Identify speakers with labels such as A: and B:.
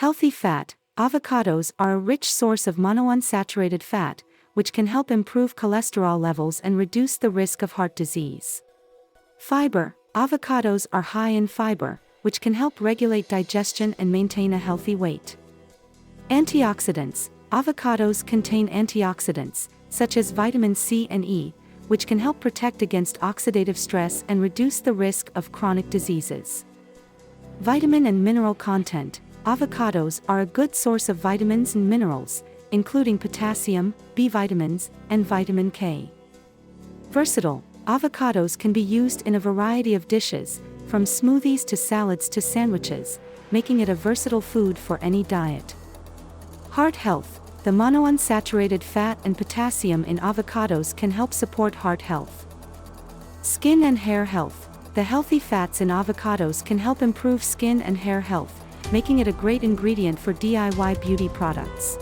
A: Healthy fat. Avocados are a rich source of monounsaturated fat, which can help improve cholesterol levels and reduce the risk of heart disease. Fiber. Avocados are high in fiber, which can help regulate digestion and maintain a healthy weight. Antioxidants. Avocados contain antioxidants, such as vitamin C and E, which can help protect against oxidative stress and reduce the risk of chronic diseases. Vitamin and mineral content. Avocados are a good source of vitamins and minerals, including potassium, B vitamins, and vitamin K. Versatile. Avocados can be used in a variety of dishes, from smoothies to salads to sandwiches, making it a versatile food for any diet. Heart health. The monounsaturated fat and potassium in avocados can help support heart health. Skin and hair health. The healthy fats in avocados can help improve skin and hair health, making it a great ingredient for DIY beauty products.